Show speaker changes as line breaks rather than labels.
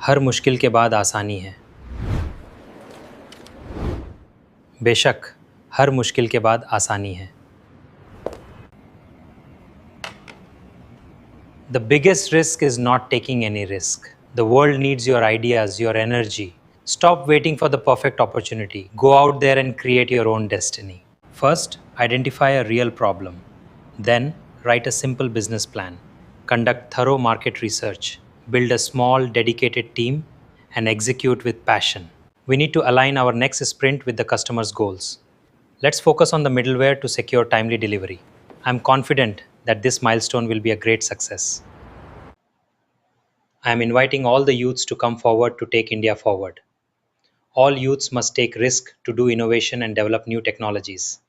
हर मुश्किल के बाद आसानी है। बेशक, हर मुश्किल के बाद आसानी है। The biggest risk is not taking any risk. The world needs your ideas, your energy. Stop waiting for the perfect opportunity. Go out there and create your own destiny. First, identify a real problem. Then, write a simple business plan. Conduct thorough market research. Build a small, dedicated team and execute with passion. We need to align our next sprint with the customer's goals. Let's focus on the middleware to secure timely delivery. I'm confident that this milestone will be a great success. I am inviting all the youths to come forward to take India forward. All youths must take risk to do innovation and develop new technologies.